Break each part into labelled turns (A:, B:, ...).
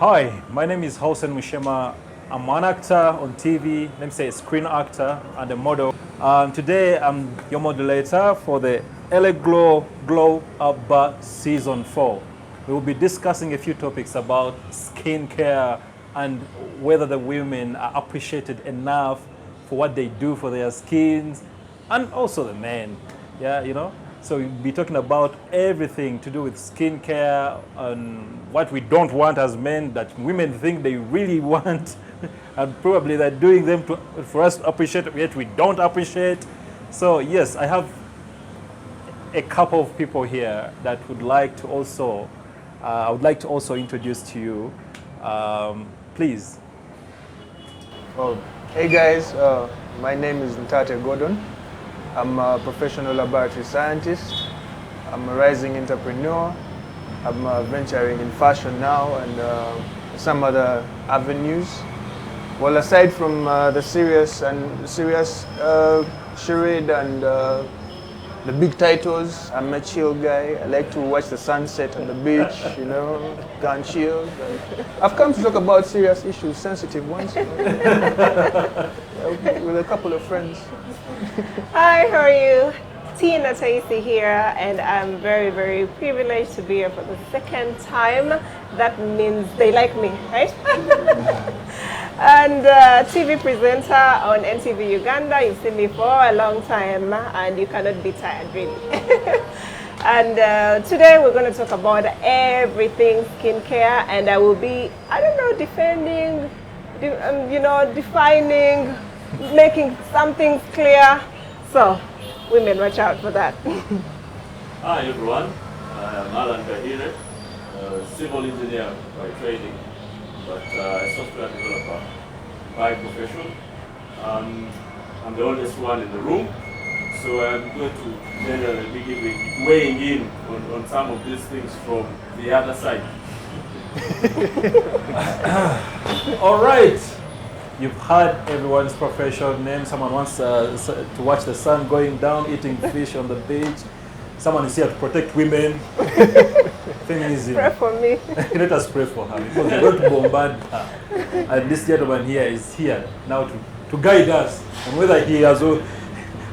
A: Hi, my name is Housen. I'm an actor on TV, let me say a screen actor and a model. Today I'm your moderator for the Eleglour Glow Up Bar Season 4. We will be discussing a few topics about skincare and whether the women are appreciated enough for what they do for their skins, and also the men. Yeah, you know. So we'll be talking about everything to do with skincare and what we don't want as men that women think they really want, and probably they're doing them for us to appreciate, yet we don't appreciate. So yes, I have a couple of people here that would like to also, I would like to also introduce to you. Please.
B: Oh, hey guys, my name is Untitled Gordon. I'm a professional laboratory scientist. I'm a rising entrepreneur. I'm venturing in fashion now and some other avenues. Well, aside from the serious charade and the big titles, I'm a chill guy. I like to watch the sunset on the beach, you know, go and chill. I've come to talk about serious issues, sensitive ones, you know, with a couple of friends.
C: Hi, how are you? Tina Taisi here, and I'm very, very privileged to be here for the second time. That means they like me, right? And TV presenter on NTV Uganda. You've seen me for a long time, and you cannot be tired, really. And today we're going to talk about everything skincare, and I will be, I don't know, defending, defining, making some things clear. So, women, watch out for that.
D: Hi everyone, I am Allan and civil engineer by training, but a software developer by profession. I'm the oldest one in the room, so I'm going to generally be weighing in on some of these things from the other side.
A: All right. You've heard everyone's profession name. Someone wants to watch the sun going down, eating fish on the beach. Someone is here to protect women. Feminism.
C: Pray for me.
A: Let us pray for her because we're going to bombard her. And this gentleman here is here now to guide us on whether he has the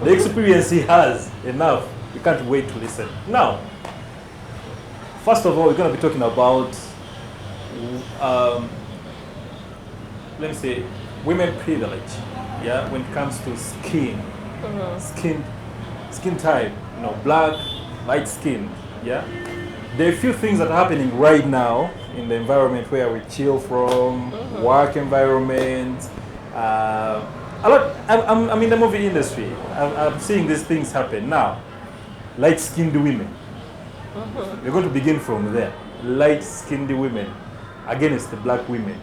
A: experience he has enough. You can't wait to listen. Now, first of all, we're going to be talking about, let me say, women privilege, yeah, when it comes to skin, skin type, you know, black, light skin, yeah. There are a few things that are happening right now in the environment where we chill from, work environment. A lot. I'm in the movie industry. I'm seeing these things happen now. Light-skinned women. We're going to begin from there. Light-skinned women against the black women.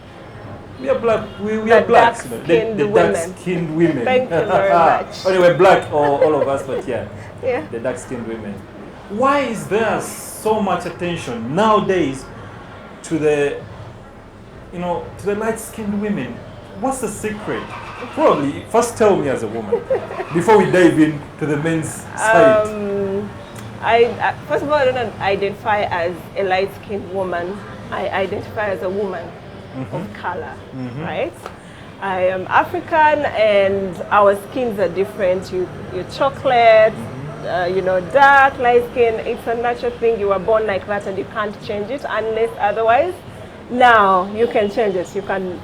A: We are black. We are blacks. The dark-skinned women.
C: Thank you very much.
A: Anyway, black, all of us, but yeah,
C: Yeah.
A: the dark-skinned women. Why is there so much attention nowadays to the, to the light-skinned women? What's the secret? Probably first tell me as a woman before we dive into the men's side.
C: First of all, I don't identify as a light-skinned woman. I identify as a woman of color, right? I am African, and our skins are different. You're chocolate, dark, light skin. It's a natural thing. You were born like that, and you can't change it unless otherwise. Now you can change it. You can,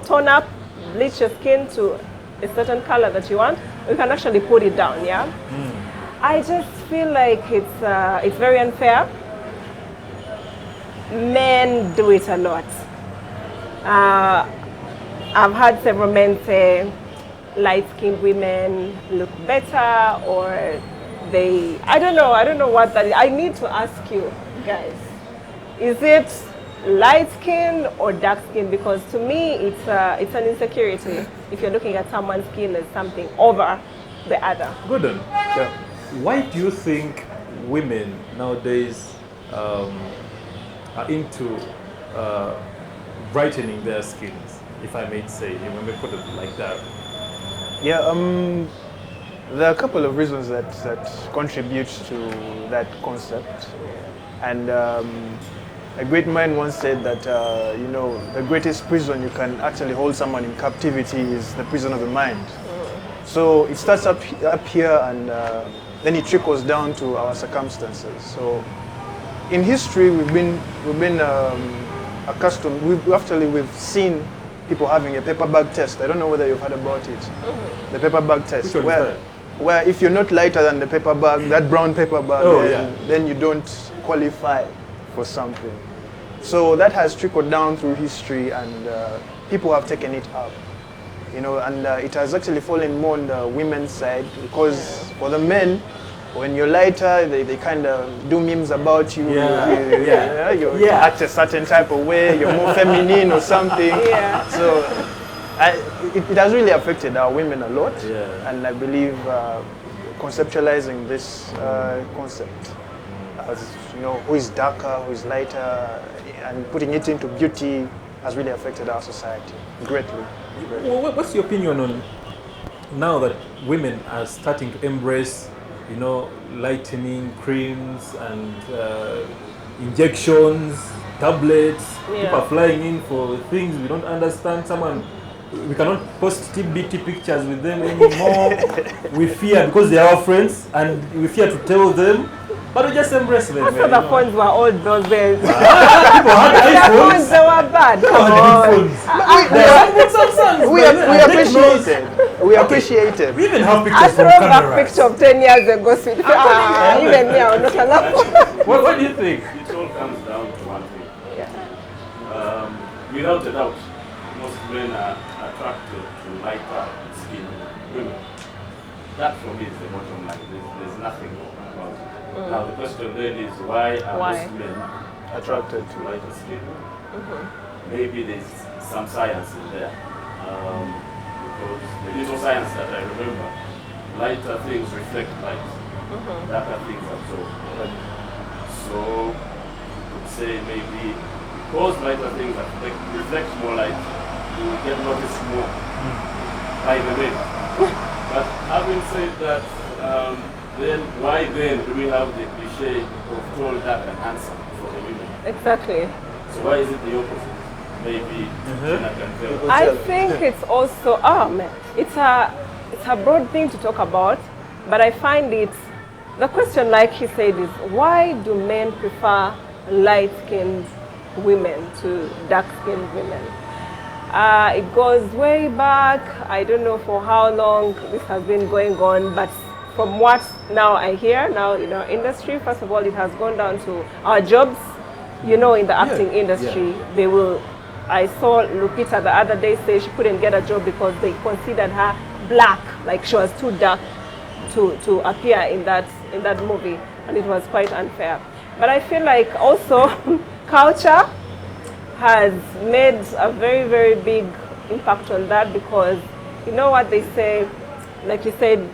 C: tone up, bleach your skin to a certain color that you want. You can actually put it down. Yeah. I just feel like it's very unfair. Men do it a lot. I've had several men say light-skinned women look better, or I don't know what that is. I need to ask you guys, is it light skin or dark skin? Because to me, it's an insecurity if you're looking at someone's skin as something over the other.
A: Gordon, yeah. Why do you think women nowadays are into brightening their skins, if I may say, when we put it like that?
B: Yeah, there are a couple of reasons that contribute to that concept, and a great man once said that, you know, the greatest prison you can actually hold someone in captivity is the prison of the mind. So it starts up here, and then it trickles down to our circumstances. So in history, we've been accustomed. We've seen people having a paper bag test. I don't know whether you've heard about it. The paper bag test, where if you're not lighter than the paper bag, that brown paper bag, then you don't qualify for something. So that has trickled down through history, and people have taken it up. You know, and it has actually fallen more on the women's side, because for the men, when you're lighter, they kind of do memes about you. You act a certain type of way, you're more feminine or something. So it has really affected our women a lot. And I believe conceptualizing this concept as, you know, who is darker, who is lighter, and putting it into beauty has really affected our society greatly.
A: Well, what's your opinion on now that women are starting to embrace, you know, lightening creams and injections, tablets? People are flying in for things we don't understand. We cannot post TBT pictures with them anymore. We fear because they are our friends, and we fear to tell them. But we just embrace them.
C: I thought the phones were old those days.
A: People had iPhones.
C: They were bad.
B: We appreciate it.
A: We even have
C: I
A: pictures from
C: throw back
A: cameras.
C: picture of 10 years ago. Even me, I'm not allowed.
A: What do you think?
D: It all comes down to one thing. Without a doubt, most men are attracted to lighter skinned women. That for me is the bottom line. There's nothing wrong about it. Now the question then is, why are most men attracted to lighter skin? Maybe there's some science in there. Because the little science that I remember, lighter things reflect light, darker things absorb. So you could say maybe because lighter things reflect more light, you will get noticed more by the men. But having said that, then why then do we have the cliche of tall, dark and handsome for the women?
C: Exactly.
D: So why is it the opposite? Maybe I can tell.
C: I think it's also, it's a broad thing to talk about, but I find the question, like he said, is why do men prefer light-skinned women to dark-skinned women? It goes way back. I don't know for how long this has been going on, but from what now I hear now in our industry, first of all, it has gone down to our jobs. You know, in the acting industry, they will. I saw Lupita the other day say she couldn't get a job because they considered her black, like she was too dark to appear in that movie, and it was quite unfair. But I feel like also culture has made a very, very big impact on that, because you know what they say, like you said,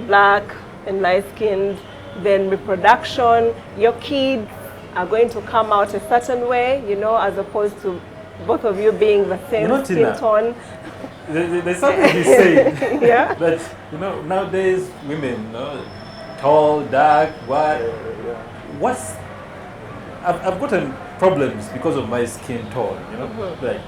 C: black and light-skinned, then reproduction, your kids are going to come out a certain way, you know, as opposed to both of you being the same skin tone.
A: There's something you say that, you know, nowadays women, you know, tall, dark, white. I've gotten problems because of my skin tone, you know, like,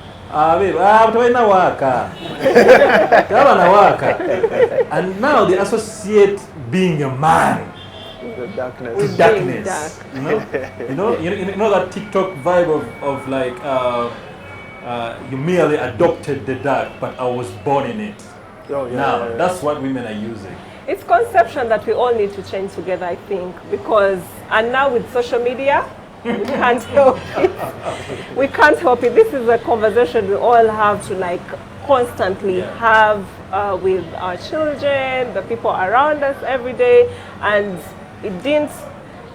A: and now they associate being a man
B: with darkness.
A: with darkness. You know that TikTok vibe of like you merely adopted the dark, but I was born in it. That's what women are using.
C: It's conception that we all need to change together, I think, because, and now with social media, we can't help it. We can't help it. This is a conversation we all have to like constantly have with our children, the people around us every day, and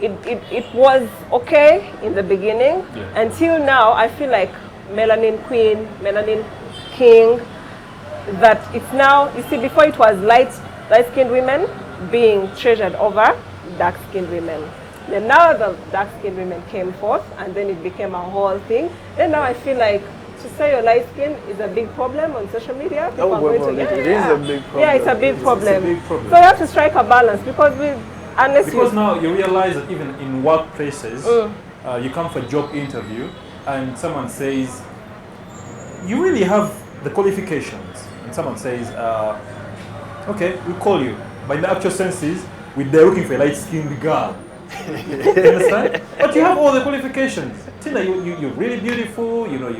C: it was okay in the beginning until now. I feel like melanin queen, melanin king, that it's now, you see, before it was light-skinned women being treasured over dark-skinned women. Then now the dark-skinned women came forth, and then it became a whole thing. Then now I feel like to say you're light-skinned is a big problem on social media. People are going to,
B: it is a big problem.
C: Yeah, it's a big problem.
A: It's a big problem.
C: So you have to strike a balance, because now
A: you realize that even in workplaces, you come for a job interview and someone says, you really have the qualifications, and someone says, okay, we'll call you. But in the actual sense is, they're looking for a light-skinned girl. You understand? But you have all the qualifications. Tina, you're really beautiful, you're a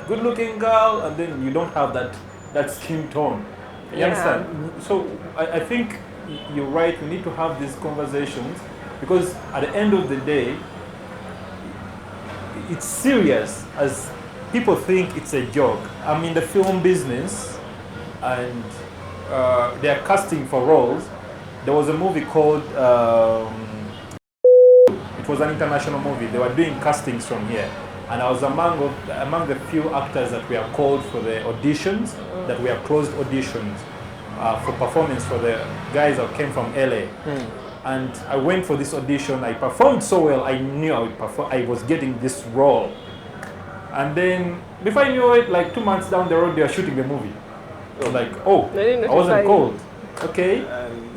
A: good-looking girl, and then you don't have that skin tone. You understand? So I think you're right, we need to have these conversations, because at the end of the day, it's serious as people think it's a joke. I'm in the film business, and they're casting for roles. There was a movie called, it was an international movie. They were doing castings from here. And I was among the few actors that were called for the auditions, that were closed auditions for performance for the guys that came from LA. And I went for this audition. I performed so well, I knew I was getting this role. And then, before I knew it, like 2 months down the road, they were shooting the movie. Like, oh, I wasn't called. Okay,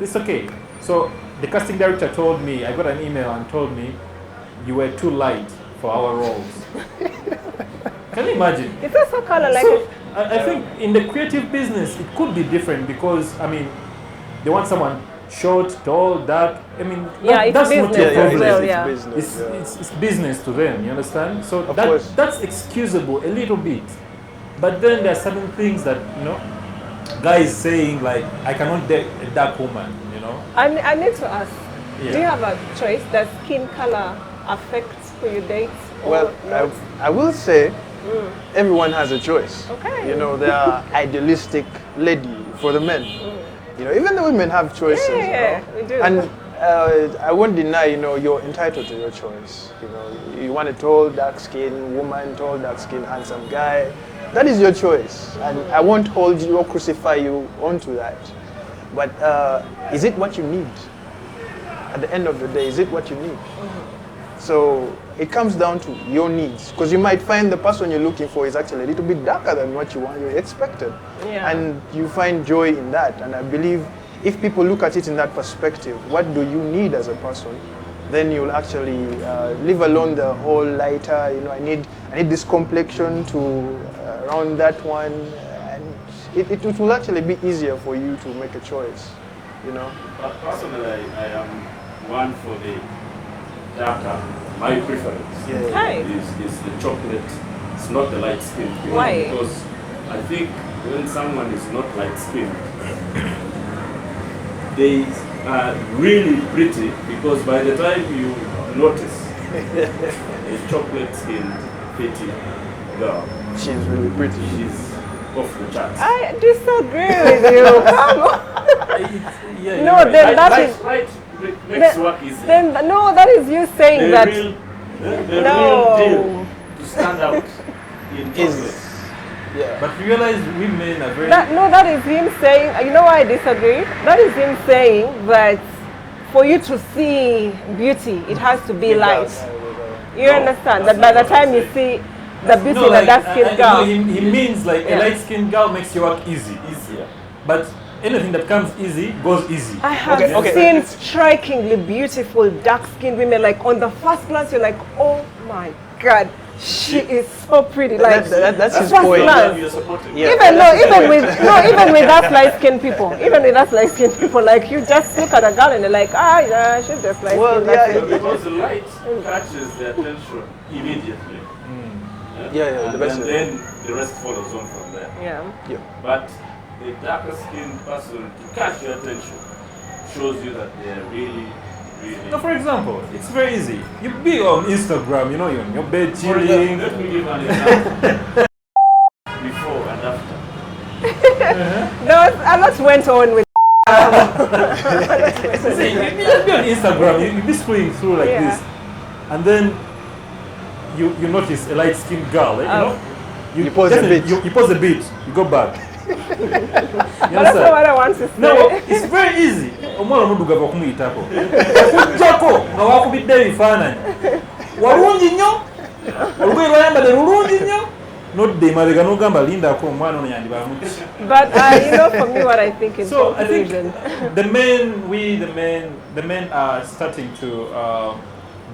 A: it's okay. So the casting director told me, I got an email and told me, you were too light for our roles. Can you imagine?
C: It's also kind of like...
A: So, I think in the creative business, it could be different because, I mean, they want someone short, tall, dark. I mean, that's not your problem. It's business to them, you understand? So that's excusable a little bit. But then there are certain things that, guys saying like, I cannot date a dark woman,
C: I need to ask, do you have a choice? Does skin color affect who you date?
B: Well, I will say everyone has a choice.
C: Okay.
B: There are idealistic lady for the men. Even the women have choices.
C: We do.
B: And I won't deny, you're entitled to your choice. You want a tall, dark-skinned woman, tall, dark-skinned, handsome guy. That is your choice, and I won't hold you or crucify you onto that. But is it what you need? At the end of the day, is it what you need? So it comes down to your needs, because you might find the person you're looking for is actually a little bit darker than what you expected. And you find joy in that. And I believe if people look at it in that perspective, what do you need as a person? Then you'll actually leave alone the whole lighter, I need this complexion to around that one, and it will actually be easier for you to make a choice,
D: But personally, I am one for the darker. My preference is the chocolate. It's not the light skin.
C: Why?
D: Because I think when someone is not light skinned, they are really pretty, because by the time you notice a chocolate skinned pretty girl,
B: she's really pretty.
D: She's off the charts.
C: I disagree with you. Come on. No, then that is...
D: Light makes work easy.
C: Then, no, that is you saying that...
D: The real deal to stand out in chocolate.
B: Yeah.
A: But realize women are very...
C: that is him saying, you know why I disagree? That is him saying that for you to see beauty, it has to be light. You understand? That by the time you see the beauty in a dark-skinned girl...
A: He means like a light-skinned girl makes your work easier. But anything that comes easy goes easy.
C: I have seen strikingly beautiful dark-skinned women, like on the first glance, you're like, oh my God. She is so pretty. Like
B: that's his point.
C: Even with us light-skinned people, like you just look at a girl and you're like, she's just light-skinned.
B: Well,
D: because the light catches the attention immediately.
B: The best.
D: And then the rest follows on from there.
C: Yeah.
D: But a darker skinned person to catch your attention shows you that they are really.
A: No, for example, it's very easy. You be on Instagram, you're on your bed chilling.
D: Let me give an example. Before and after.
C: A lot went on with.
A: See, you be on Instagram, you be scrolling through like this, and then you notice a light-skinned girl,
B: you pause a bit.
A: You pause a bit, you go back.
C: That's not what I want to say.
A: No, it's very easy. Omwana omuduga bakumuyitako. Okujjako nga wakubidde ebifaananyi. Walungi nnyo. Olugoye lwayambadde lulungi nnyo. Nodde emabega n'ogamba lindako omwana ono yandibala muki.
C: But for me, what I think is
A: so I think the men are starting to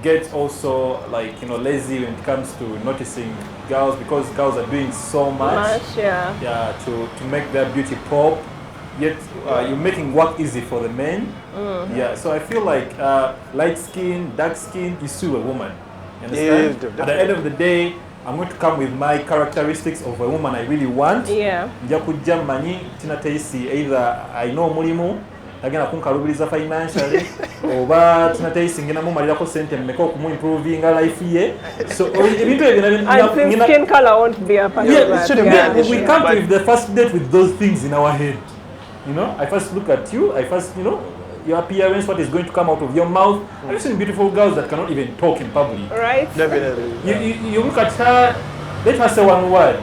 A: get also like, you know, lazy when it comes to noticing girls, because girls are doing so much,
C: yeah.
A: yeah, to make their beauty pop, yet you're making work easy for the men. Yeah, so I feel like light skin, dark skin is still a woman. You understand?
B: Yeah,
A: at the end of the day, I'm going to come with my characteristics of a woman I really want.
C: Yeah.
A: Nja kujja manyi tina teisi either I know mulimu agenda kunkalubiriza financially oba tina teisi ngena mumalirako sente mmeka okumuimprovinga life ye. So ebintu ebyo
C: I think skin color won't be a part of that.
B: it shouldn't be an issue.
A: we come with the first date with those things in our head. You know, I first look at you, I first, you know, your appearance, what is going to come out of your mouth. I've seen beautiful girls that cannot even talk in public.
C: Right?
B: Definitely.
A: You look at her, let her say one word.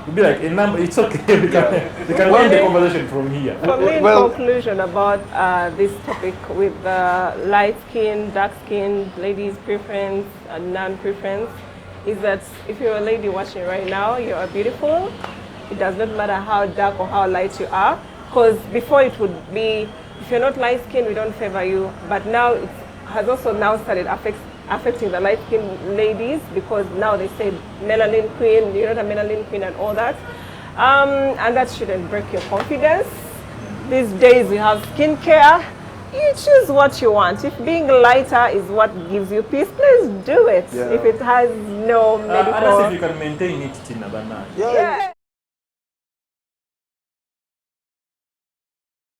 A: You'll be like, a number, it's okay, we can end the conversation from here.
C: For me, in conclusion about this topic with light skin, dark skin, ladies' preference, and non-preference, is that if you're a lady watching right now, you are beautiful. It does not matter how dark or how light you are, because before it would be, if you're not light skinned, we don't favor you. But now it has also now started affecting the light skinned ladies, because now they say melanin queen, you're not a melanin queen and all that. And that shouldn't break your confidence. These days we have skincare. You choose what you want. If being lighter is what gives you peace, please do it.
B: Yeah.
C: If it has no medical...
A: Unless if you can maintain it, Tina, but not.
C: Yeah.